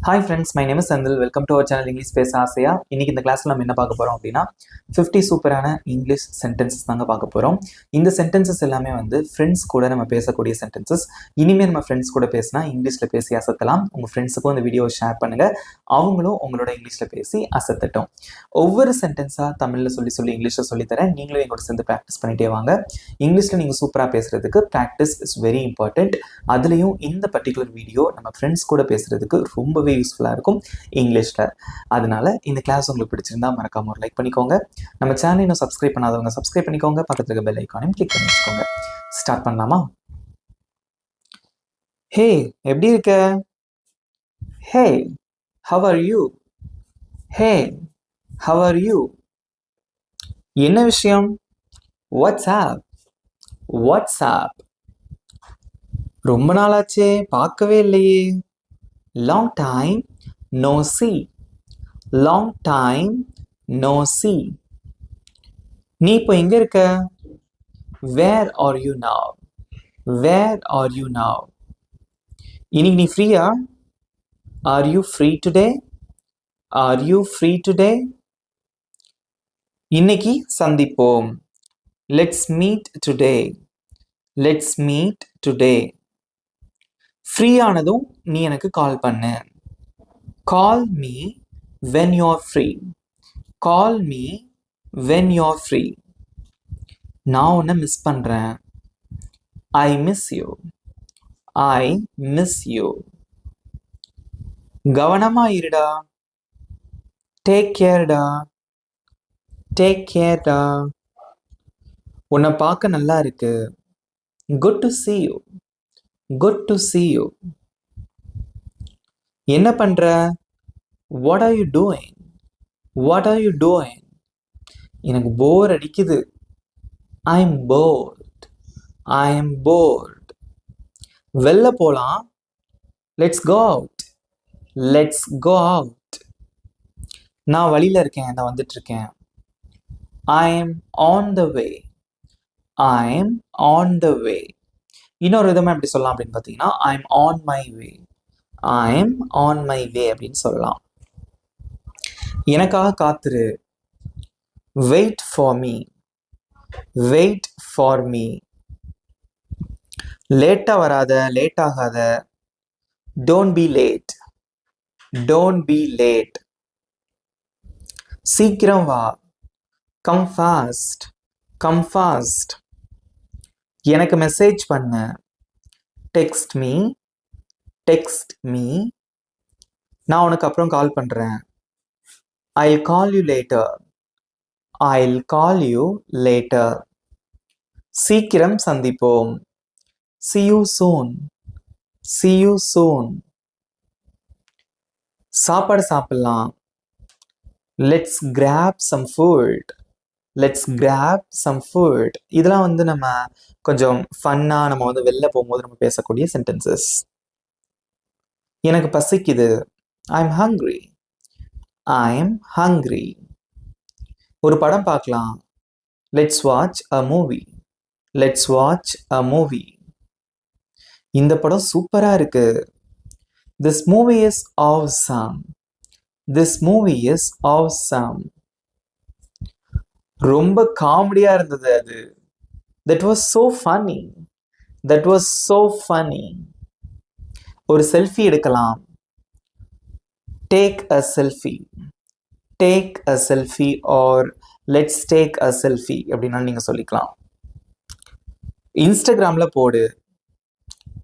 Hi friends, my name is Sandil. Welcome to our channel English Space ஆசையா. இன்னைக்கு இந்த கிளாஸ்ல நம்ம என்ன பார்க்க போறோம் அப்படின்னா 50 சூப்பரான இங்கிலீஷ் சென்டென்சஸ் தாங்க பார்க்க போறோம். இந்த சென்டென்சஸ் எல்லாமே வந்து ஃப்ரெண்ட்ஸ் கூட நம்ம பேசக்கூடிய சென்டென்சஸ். இனிமே நம்ம ஃப்ரெண்ட்ஸ் கூட பேசினா இங்கிலீஷ்ல பேசி அசத்தலாம். உங்க ஃப்ரெண்ட்ஸுக்கும் இந்த வீடியோவை ஷேர் பண்ணுங்க. அவங்களும் உங்களோட இங்கிலீஷ்ல பேசி அசத்தட்டும். ஒவ்வொரு சென்டென்ஸா தமிழ்ல சொல்லி இங்கிலீஷ்ல சொல்லி தரேன். நீங்களும் எங்களோட சேர்ந்து ப்ராக்டிஸ் பண்ணிட்டே வாங்க. இங்கிலீஷ்ல நீங்க சூப்பரா பேசுறதுக்கு ப்ராக்டிஸ் இஸ் வெரி இம்பார்ட்டன்ட். அதுலயும் இந்த பர்டிகுலர் வீடியோ நம்ம ஃப்ரெண்ட்ஸ் கூட பேசுறதுக்கு ரொம்பவே யூஸ்ஃபுல்லாக இருக்கும் இங்கிலீஷில். அதனால இந்த கிளாஸ் உங்களுக்கு பிடிச்சிருந்தா மறக்காம ஒரு லைக் பண்ணிக்கோங்க. நம்ம சேனல் இன்னும் சப்ஸ்கிரைப் பண்ணாதவங்க சப்ஸ்கிரைப் பண்ணிக்கோங்க. பக்கத்துல இருக்க பெல் ஐக்கானையும் கிளிக் பண்ணி வச்சுக்கோங்க. ஸ்டார்ட் பண்ணலாமா? ஹே, எப்படி இருக்க? Hey, how are you? Hey, how are you? என்ன விஷயம்? What's up? What's up? ரொம்ப நாளாச்சே, பார்க்கவே இல்லையே. Long time no see. Long time no see. நீ இப்போ எங்க இருக்க? Where are you now? Where are you now? இன்னைக்கு நீ ஃப்ரீயா? Are you free today? Are you free today? இன்னைக்கு சந்திப்போம். Let's meet today. Let's meet today. Free ஆனதும் நீ எனக்கு கால் பண்ணு. Call me when you're free. Call me when you're free. நான் உன்னை மிஸ் பண்றேன். I miss you. I miss you. கவனமா இருடா. Take care டா. Take care டா. உன்னை பார்க்க நல்லா இருக்கு. Good to see you. Good to see you. என்ன பண்ற? What are you doing? What are you doing? எனக்கு போர் அடிக்குது. I'm bored. I'm bored. வெளில போலாம். Let's go out. Let's go out. நான் வழியில இருக்கேன். நான் வந்துட்டு இருக்கேன். I'm on the way. I'm on the way. இன்னொரு விதமா எப்படி சொல்லலாம் அப்படின்னு பார்த்தீங்கன்னா I'm on my way. I'm on my way அப்படின்னு சொல்லலாம். எனக்காக காத்துரு. Wait for me. Wait for me. லேட்டா வராத, லேட் ஆகாத. Don't be late. Don't be late. சீக்கிரம் வா. Come fast. Come fast. எனக்கு மெசேஜ் பண்ணு. Text me. Text me. நான் உனக்கு அப்புறம் கால் பண்றேன். I'll call you later. I'll call you later. சீக்கிரம் சந்திப்போம். See you soon. See you soon. சாப்பாடு சாப்பிடலாம். Let's grab some food. Let's grab some food. இதெல்லாம் வந்து நம்ம கொஞ்சம் ஃபன்னா நம்ம வந்து வெளில போகும்போது நம்ம பேசக்கூடிய சென்டென்சஸ். எனக்கு பசிக்குது. I'm hungry. I'm hungry. ஒரு படம் பார்க்கலாம். Let's watch a movie. Let's watch a movie. இந்த படம் சூப்பரா இருக்கு. This movie is awesome. This movie is awesome. ரொம்ப காமெடியா இருந்தது அது. That was so funny. That was so funny. ஒரு செல்ஃபி எடுக்கலாம். Take a selfie. Take a selfie or let's take a selfie அப்படின்னா நீங்க சொல்லிக்கலாம். இன்ஸ்டாகிராம்ல போடு.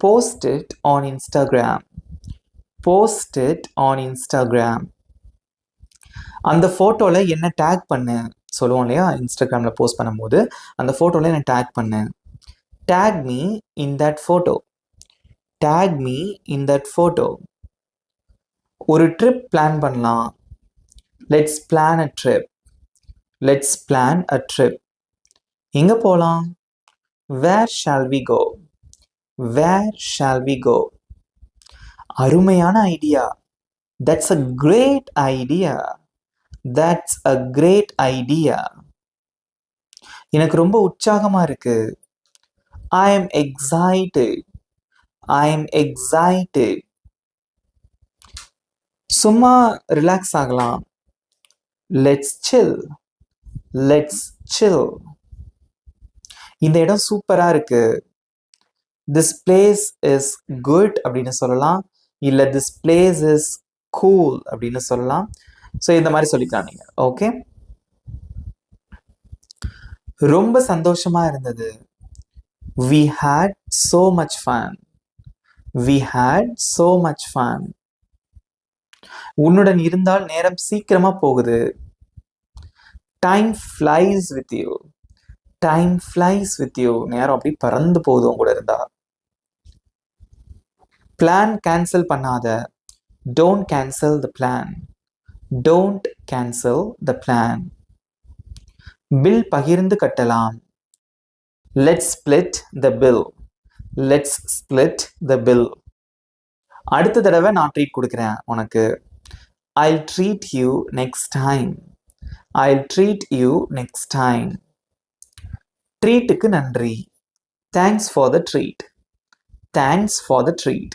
Post it on Instagram. Post it on Instagram. அந்த ஃபோட்டோல என்ன டேக் பண்ணு சொல்லுவோம் இல்லையா? இன்ஸ்டாகிராம்ல போஸ்ட் பண்ணும்போது அந்த ஃபோட்டோல என்ன டேக் பண்ணு. Tag me in that photo. Tag me in that photo. ஒரு ட்ரிப் பிளான் பண்ணலாம். Let's plan a trip. Let's plan a trip. எங்க போலாம்? Where shall we go? Where shall we go? அருமையான idea. That's a great idea. That's a great idea. எனக்கு ரொம்ப உற்சாகமா இருக்கு. I am excited. I am excited. சும்மா relax ஆகலாம். Let's chill. Let's சில். இந்த இடம் சூப்பரா இருக்கு. திஸ் பிளேஸ் இஸ் குட் அப்படின்னு சொல்லலாம். இல்லை திஸ் பிளேஸ் இஸ் கூல் அப்படின்னு சொல்லலாம். ஸோ இந்த மாதிரி சொல்லிக்கலாம் நீங்க. ஓகே, ரொம்ப சந்தோஷமா இருந்தது. we had so much fun. we had so much fun. உன்னுடன் இருந்தால் நேரம் சீக்கிரமா போகுது. time flies with you. time flies with you. நேரம் அப்படி பறந்து போகுது உங்க கூட இருந்தா. பிளான் கேன்சல் பண்ணாத. don't cancel the plan. don't cancel the plan. Bill பகிர்ந்து கட்டலாம். let's split the bill. let's split the bill. அடுத்த தடவை நான் ட்ரீட் கொடுக்குறேன் உனக்கு. I'll treat you next time. I'll treat you next time. ட்ரீட்டுக்கு நன்றி. Thanks for the treat. Thanks for the treat.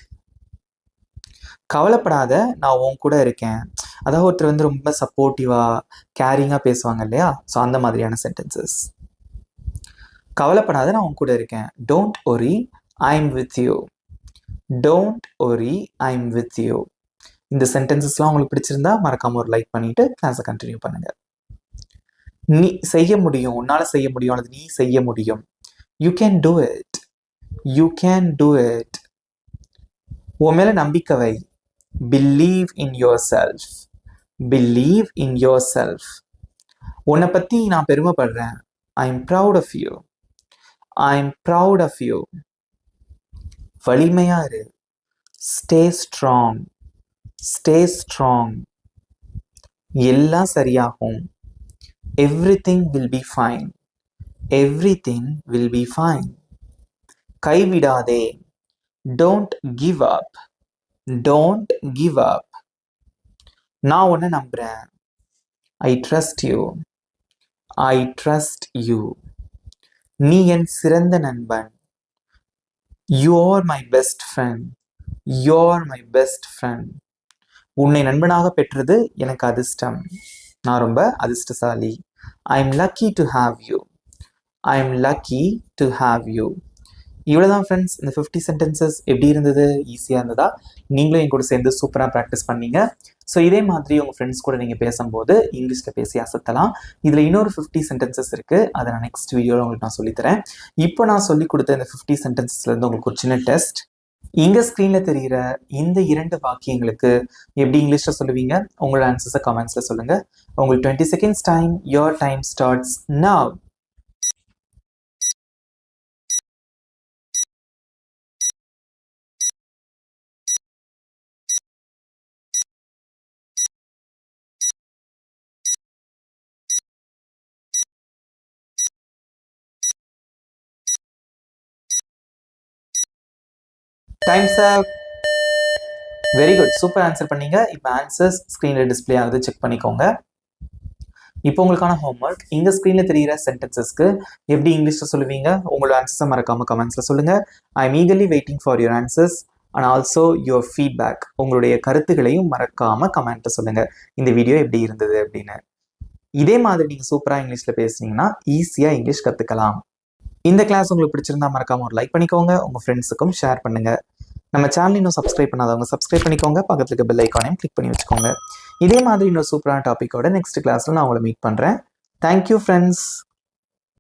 கவலைப்படாத, நான் உன் கூட இருக்கேன். அதாவது ஒருத்தர் வந்து ரொம்ப சப்போர்ட்டிவா கேரிங்கா பேசுவாங்க இல்லையா, ஸோ அந்த மாதிரியான சென்டென்சஸ். கவலைப்படாத, நான் உன் கூட இருக்கேன். Don't worry, I'm with you. Don't worry, I'm with you. இந்த சென்டென்சஸ்லாம் உங்களுக்கு பிடிச்சிருந்தா மறக்காம ஒரு லைக் பண்ணிட்டு கிளாஸை கண்டினியூ பண்ணுங்க. நீ செய்ய முடியும், உன்னால செய்ய முடியும், அல்லது நீ செய்ய முடியும். You can do it. You can do it. உன் மேல நம்பிக்கை வை. Believe in yourself. Believe in yourself. உன்னை பத்தி நான் பெருமைப்படுறேன். I'm proud of you. I'm proud of you. வலிமையா இரு. Stay strong. Stay strong. எல்லாம் சரியாகும். Everything will be fine. Everything will be fine. கைவிடாதே. Don't give up. Don't give up. நான் உன்னை நம்புறேன். I trust you. I trust you. நீ என் சிறந்த நண்பன். You are my best friend. You are my best friend. உன்னை நண்பனாக பெற்றது எனக்கு அதிர்ஷ்டம். நான் ரொம்ப அதிர்ஷ்டசாலி. I am lucky to have you. I am lucky to have you. இவ்வளோதான் ஃப்ரெண்ட்ஸ். இந்த 50 சென்டென்சஸ் எப்படி இருந்தது? ஈஸியாக இருந்ததா? நீங்களும் என் கூட சேர்ந்து சூப்பராக ப்ராக்டிஸ் பண்ணீங்க. ஸோ இதே மாதிரி உங்கள் ஃப்ரெண்ட்ஸ் கூட நீங்கள் பேசும்போது இங்கிலீஷில் பேசி அசத்தலாம். இதில் இன்னொரு 50 சென்டென்சஸ் இருக்குது. அதை நான் நெக்ஸ்ட் வீடியோவில் உங்களுக்கு நான் சொல்லித்தரேன். இப்போ நான் சொல்லி கொடுத்த இந்த 50 சென்டென்சஸ்லேருந்து உங்களுக்கு ஒரு சின்ன டெஸ்ட். இங்கே ஸ்க்ரீனில் தெரிகிற இந்த 2 வாக்கியங்களுக்கு எப்படி இங்கிலீஷில் சொல்லுவீங்க? உங்களோட ஆன்சர்ஸை கமெண்ட்ஸில் சொல்லுங்கள். உங்களுக்கு 20 seconds time. Your time starts now. Times up. Very good, super answer பண்ணீங்க. இப்போ ஆன்சர்ஸ் ஸ்க்ரீனில் டிஸ்பிளே ஆகுது, செக் பண்ணிக்கோங்க. இப்போ உங்களுக்கான ஹோம்ஒர்க். இந்த ஸ்க்ரீனில் தெரிகிற சென்டென்சஸ்க்கு எப்படி இங்கிலீஷில் சொல்லுவீங்க? உங்களோட ஆன்சர்ஸை மறக்காமல் கமெண்ட்ஸில் சொல்லுங்கள். I am eagerly waiting for your answers and also your feedback. உங்களுடைய கருத்துக்களையும் மறக்காமல் கமெண்ட்டை சொல்லுங்கள். இந்த வீடியோ எப்படி இருந்தது அப்படின்னு. இதே மாதிரி நீங்கள் சூப்பராக இங்கிலீஷில் பேசுனீங்கன்னா ஈஸியாக இங்கிலீஷ் கற்றுக்கலாம். இந்த கிளாஸ் உங்களுக்கு பிடிச்சிருந்தா மறக்காம ஒரு லைக் பண்ணிக்கோங்க. உங்கள் ஃப்ரெண்ட்ஸுக்கும் ஷேர் பண்ணுங்க. நம்ம சேனல் இன்னும் சப்ஸ்கிரைப் பண்ணாதவங்க சப்ஸ்கிரைப் பண்ணிக்கோங்க. பக்கத்துல இருக்க பெல் ஐக்கானையும் கிளிக் பண்ணி வச்சுக்கோங்க. இதே மாதிரி இன்னொரு சூப்பரான டாப்பிக்கோட நெக்ஸ்ட் கிளாஸ்ல நான் உங்களை மீட் பண்றேன். Thank you friends.